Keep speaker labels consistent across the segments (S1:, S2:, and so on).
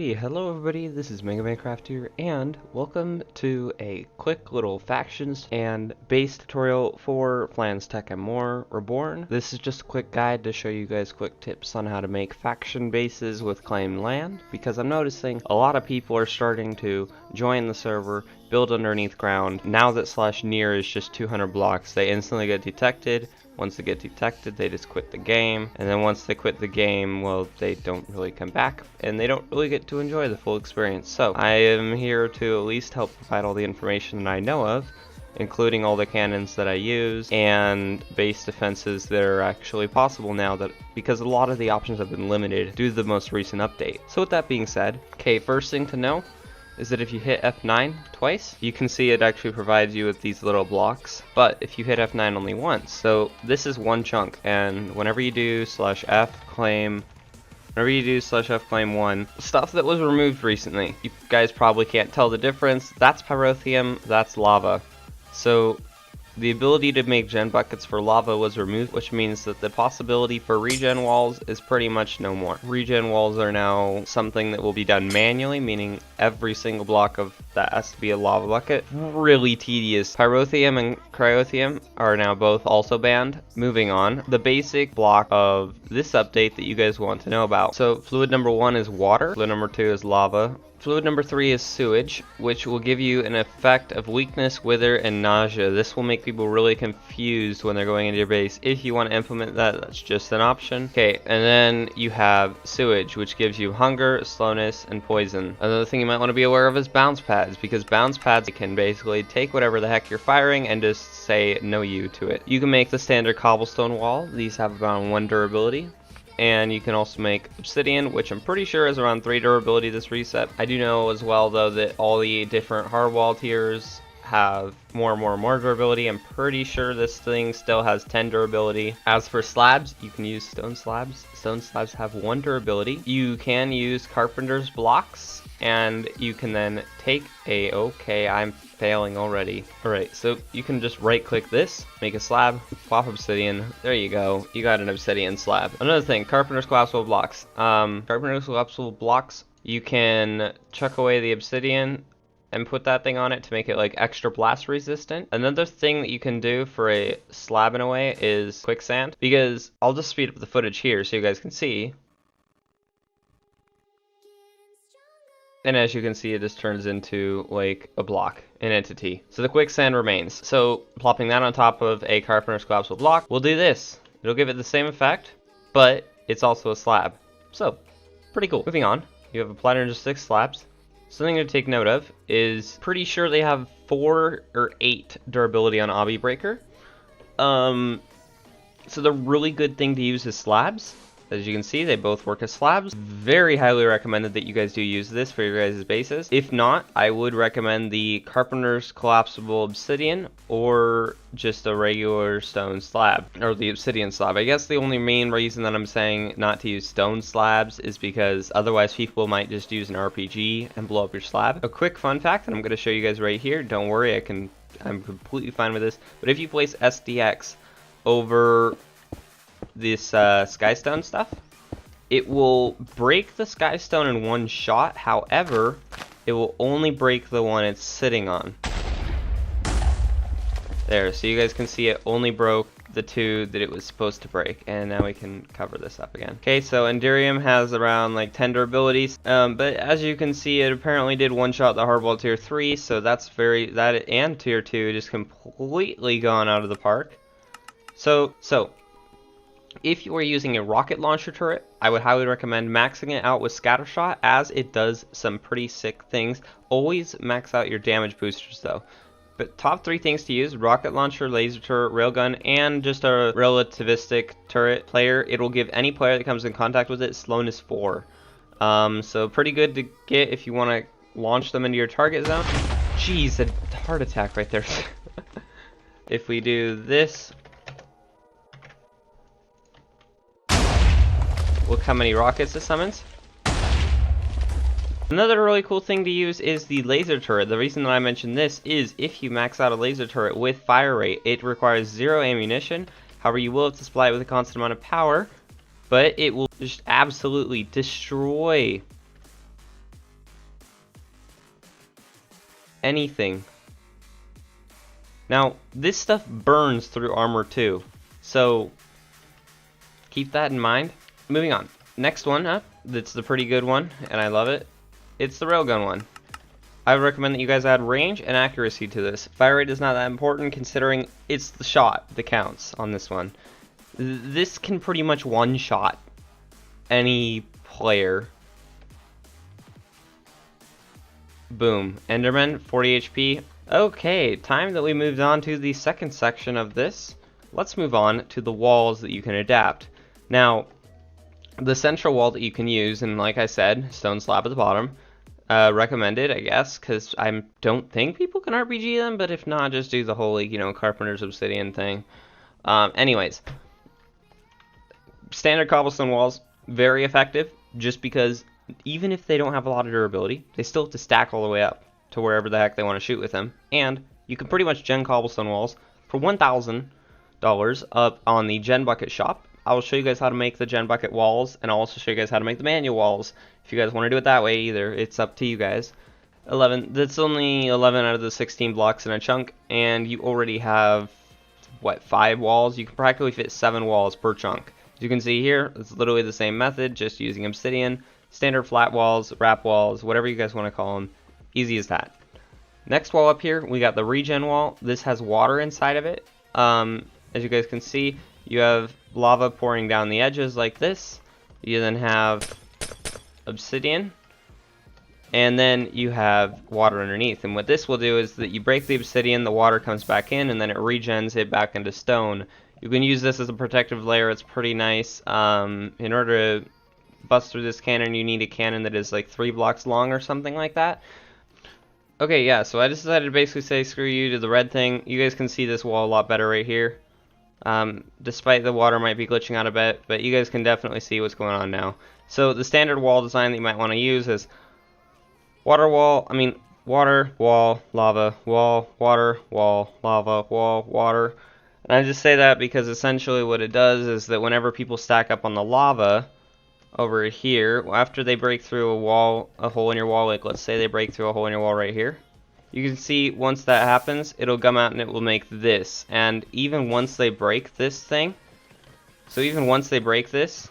S1: Alrighty, hello everybody, this is Mega Minecraft here, and welcome to a quick little factions and base tutorial for Plans, Tech, and More Reborn. This is just a quick guide to show you guys quick tips on how to make faction bases with claimed land, because I'm noticing a lot of people are starting to join the server, build underneath ground. Now that /near is just 200 blocks, they instantly get detected. Once they get detected, they just quit the game, and then once they quit the game, well, they don't really come back, and they don't really get to enjoy the full experience. So I am here to at least help provide all the information that I know of, including all the cannons that I use and base defenses that are actually possible now, that because a lot of the options have been limited due to the most recent update. So with that being said, okay, first thing to know is that if you hit F9 twice, you can see it actually provides you with these little blocks, but if you hit F9 only once, so this is one chunk, and whenever you do /F claim, /F claim 1, stuff that was removed recently, you guys probably can't tell the difference. That's pyrotheum, that's lava. So the ability to make gen buckets for lava was removed, which means that the possibility for regen walls is pretty much no more. Regen walls are now something that will be done manually, meaning every single block of that has to be a lava bucket. Really tedious. Pyrotheum and cryotheum are now both also banned. Moving on, the basic block of this update that you guys want to know about. So fluid number 1 is water, fluid number 2 is lava. Fluid number 3 is sewage, which will give you an effect of weakness, wither, and nausea. This will make people really confused when they're going into your base. If you want to implement that, that's just an option. Okay, and then you have sewage, which gives you hunger, slowness, and poison. Another thing you might want to be aware of is bounce pads, because bounce pads can basically take whatever the heck you're firing and just say no you to it. You can make the standard cobblestone wall. These have around 1 durability. And you can also make obsidian, which I'm pretty sure is around 3 durability this reset. I do know as well though that all the different hard wall tiers have more durability. I'm pretty sure this thing still has 10 durability. As for slabs, you can use stone slabs. Stone slabs have 1 durability. You can use carpenter's blocks, and you can then take a, okay, I'm failing already. Alright, so you can just right click this, make a slab, swap obsidian, there you go, you got an obsidian slab. Another thing, carpenter's collapsible blocks. Carpenter's collapsible blocks, you can chuck away the obsidian and put that thing on it to make it like extra blast resistant. Another thing that you can do for a slab in a way is quicksand, because I'll just speed up the footage here so you guys can see. And as you can see, it just turns into like a block, an entity. So the quicksand remains. So plopping that on top of a carpenter's collapsible block will do this. It'll give it the same effect, but it's also a slab. So pretty cool. Moving on, you have a platter of 6 slabs. Something to take note of is, pretty sure they have 4 or 8 durability on Obby Breaker. So the really good thing to use is slabs. As you can see, they both work as slabs. Very highly recommended that you guys do use this for your guys' bases. If not, I would recommend the Carpenter's Collapsible Obsidian, or just a regular stone slab, or the obsidian slab. I guess the only main reason that I'm saying not to use stone slabs is because otherwise people might just use an RPG and blow up your slab. A quick fun fact that I'm going to show you guys right here. Don't worry, I'm completely fine with this. But if you place SDX over this skystone stuff, it will break the skystone in 1 shot. However, it will only break the one it's sitting on. There, so you guys can see it only broke the 2 that it was supposed to break. And now we can cover this up again. Okay, so Enderium has around like 10 durabilities, but as you can see, it apparently did 1-shot the hardwall tier 3, so that's that and tier 2 just completely gone out of the park. So if you are using a rocket launcher turret, I would highly recommend maxing it out with scattershot, as it does some pretty sick things. Always max out your damage boosters though. But top 3 things to use: rocket launcher, laser turret, railgun, and just a relativistic turret player. It will give any player that comes in contact with it slowness 4. So pretty good to get if you want to launch them into your target zone. Jeez, a heart attack right there. If we do this, look how many rockets it summons. Another really cool thing to use is the laser turret. The reason that I mention this is if you max out a laser turret with fire rate, it requires 0 ammunition. However, you will have to supply it with a constant amount of power, but it will just absolutely destroy anything. Now, this stuff burns through armor too, so keep that in mind. Moving on. Next one up, that's the pretty good one, and I love it. It's the railgun one. I would recommend that you guys add range and accuracy to this. Fire rate is not that important considering it's the shot that counts on this one. This can pretty much one-shot any player. Boom. Enderman, 40 HP. Okay, time that we moved on to the second section of this. Let's move on to the walls that you can adapt. Now, the central wall that you can use, and like I said, stone slab at the bottom. Recommended, I guess, because I don't think people can RPG them, but if not, just do the whole, like, you know, Carpenter's Obsidian thing. Anyways, standard cobblestone walls, very effective, just because even if they don't have a lot of durability, they still have to stack all the way up to wherever the heck they want to shoot with them. And you can pretty much gen cobblestone walls for $1,000 up on the Gen Bucket shop. I will show you guys how to make the Gen Bucket walls, and I'll also show you guys how to make the manual walls. If you guys want to do it that way, either, it's up to you guys. 11, that's only 11 out of the 16 blocks in a chunk, and you already have, what, 5 walls? You can practically fit 7 walls per chunk. As you can see here, it's literally the same method, just using obsidian, standard flat walls, wrap walls, whatever you guys want to call them. Easy as that. Next wall up here, we got the regen wall. This has water inside of it. As you guys can see, you have lava pouring down the edges like this. You then have obsidian, and then you have water underneath. And what this will do is that you break the obsidian, the water comes back in, and then it regens it back into stone. You can use this as a protective layer. It's pretty nice. In order to bust through this cannon, you need a cannon that is like 3 blocks long or something like that. Okay, yeah, so I just decided to basically say screw you to the red thing. You guys can see this wall a lot better right here. Despite the water might be glitching out a bit, but you guys can definitely see what's going on now. So the standard wall design that you might want to use is water, wall, lava, wall, water, wall, lava, wall, water. And I just say that because essentially what it does is that whenever people stack up on the lava over here, after they break through a wall, a hole in your wall, like let's say they break through a hole in your wall right here, you can see once that happens, it'll come out and it will make this. And even once they break this thing, so even once they break this,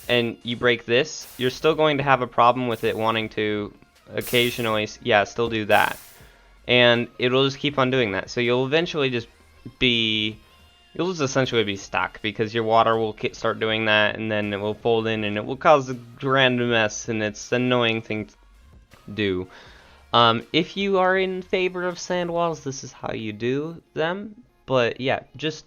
S1: and you break this, you're still going to have a problem with it wanting to occasionally, yeah, still do that. And it'll just keep on doing that. So you'll eventually just be, you'll just essentially be stuck because your water will start doing that, and then it will fold in and it will cause a random mess, and it's an annoying thing to do. If you are in favor of sand walls, this is how you do them. But yeah, just,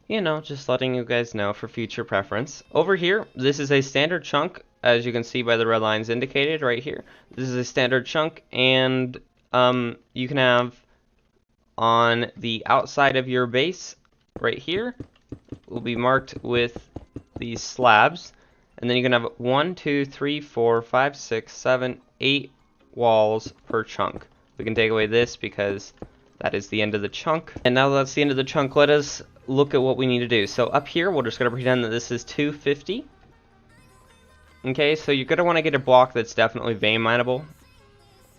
S1: you know, just letting you guys know for future preference. Over here, this is a standard chunk, as you can see by the red lines indicated right here. This is a standard chunk, and you can have on the outside of your base right here will be marked with these slabs, and then you can have 1, 2, 3, 4, 5, 6, 7, 8 walls per chunk. We can take away this because that is the end of the chunk. And now that that's the end of the chunk, let us look at what we need to do. So up here, we're just going to pretend that this is 250. Okay, so you're going to want to get a block that's definitely vein mineable.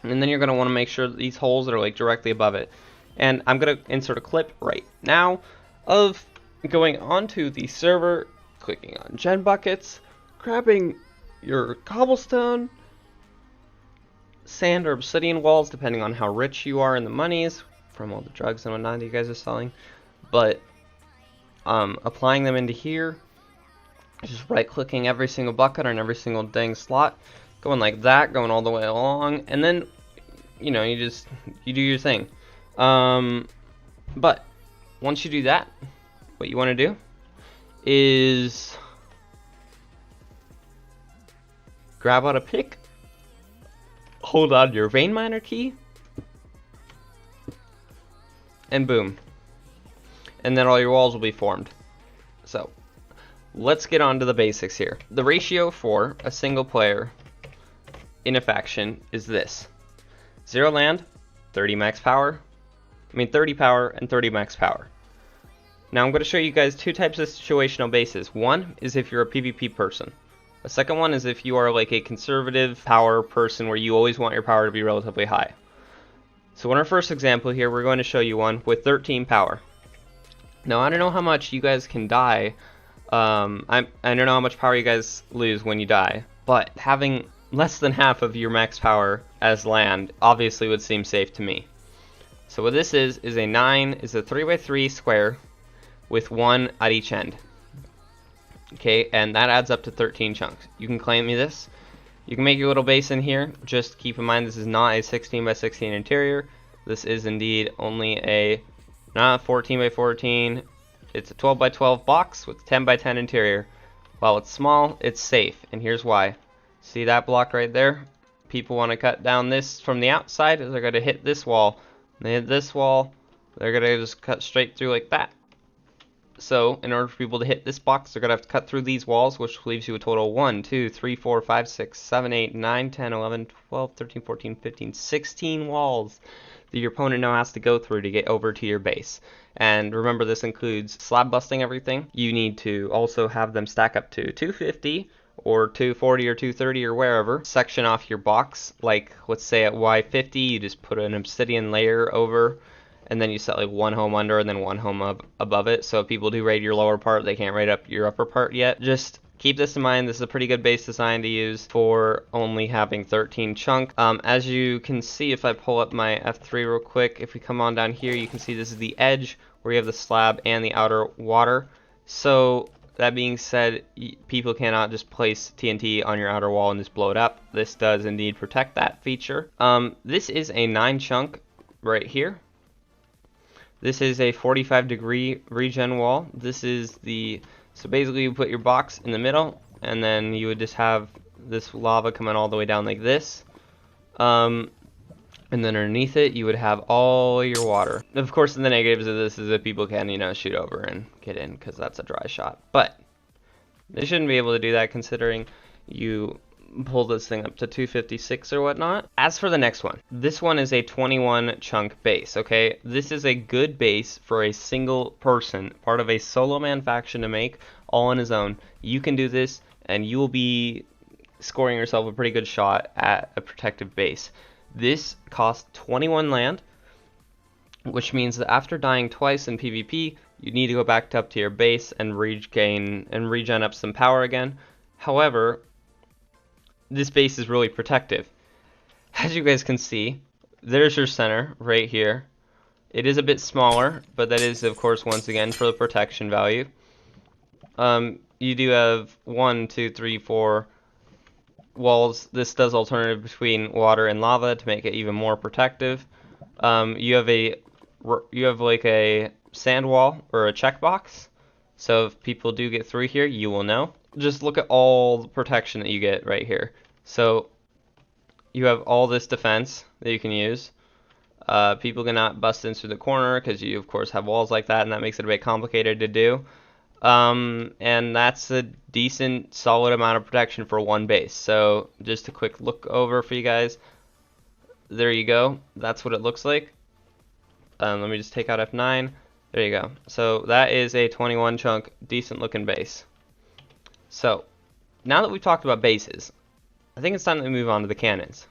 S1: And then you're going to want to make sure that these holes are like directly above it. And I'm going to insert a clip right now of going onto the server, clicking on Gen Buckets, grabbing your cobblestone, sand or obsidian walls, depending on how rich you are in the monies from all the drugs and whatnot that you guys are selling. But applying them into here, just right clicking every single bucket on every single dang slot, going like that, going all the way along, and then you know, you do your thing. But once you do that, what you want to do is grab out a pick, hold on your vein miner key, and boom. And then all your walls will be formed. So, let's get on to the basics here. The ratio for a single player in a faction is this. 0 land, 30 max power, 30 power, and 30 max power. Now I'm going to show you guys 2 types of situational bases. One is if you're a PvP person. A second one is if you are like a conservative power person where you always want your power to be relatively high. So in our first example here, we're going to show you one with 13 power. Now I don't know how much you guys can die. I don't know how much power you guys lose when you die, but having less than half of your max power as land obviously would seem safe to me. So what this is a 9 is a 3x3 square with 1 at each end. Okay, and that adds up to 13 chunks. You can claim me this. You can make your little base in here. Just keep in mind this is not a 16 by 16 interior. This is indeed only a not 14 by 14. It's a 12 by 12 box with 10 by 10 interior. While it's small, it's safe, and here's why. See that block right there? People want to cut down this from the outside. They're going to hit this wall. They hit this wall. They're going to just cut straight through like that. So, in order for people to hit this box, they're going to have to cut through these walls, which leaves you a total of 1, 2, 3, 4, 5, 6, 7, 8, 9, 10, 11, 12, 13, 14, 15, 16 walls that your opponent now has to go through to get over to your base. And remember, this includes slab busting everything. You need to also have them stack up to 250 or 240 or 230 or wherever. Section off your box, like let's say at Y50, you just put an obsidian layer over, and then you set like one home under and then one home up above it. So if people do raid your lower part, they can't raid up your upper part yet. Just keep this in mind. This is a pretty good base design to use for only having 13 chunk. As you can see, if I pull up my F3 real quick, if we come on down here, you can see this is the edge where you have the slab and the outer water. So that being said, people cannot just place TNT on your outer wall and just blow it up. This does indeed protect that feature. This is a 9 chunk right here. This is a 45-degree regen wall. This is the, so basically you put your box in the middle, and then you would just have this lava coming all the way down like this. And then underneath it, you would have all your water. Of course, the negatives of this is that people can, shoot over and get in, because that's a dry shot. But they shouldn't be able to do that considering you pull this thing up to 256 or whatnot. As for the next one, this one is a 21 chunk base, okay? This is a good base for a single person, part of a solo man faction to make all on his own. You can do this and you will be scoring yourself a pretty good shot at a protective base. This costs 21 land, which means that after dying twice in PvP, you need to go back up to your base and regen up some power again. However, this base is really protective. As you guys can see, there's your center right here. It is a bit smaller, but that is, of course, once again for the protection value. You do have 1, 2, 3, 4 walls. This does alternative between water and lava to make it even more protective. You have like a sand wall or a checkbox. So if people do get through here, you will know. Just look at all the protection that you get right here. So you have all this defense that you can use. People cannot bust in through the corner because you of course have walls like that, and that makes it a bit complicated to do. And that's a decent solid amount of protection for one base. So just a quick look over for you guys. There you go. That's what it looks like. Let me just take out F9. There you go. So that is a 21 chunk decent looking base. So, now that we've talked about bases, I think it's time that we move on to the cannons.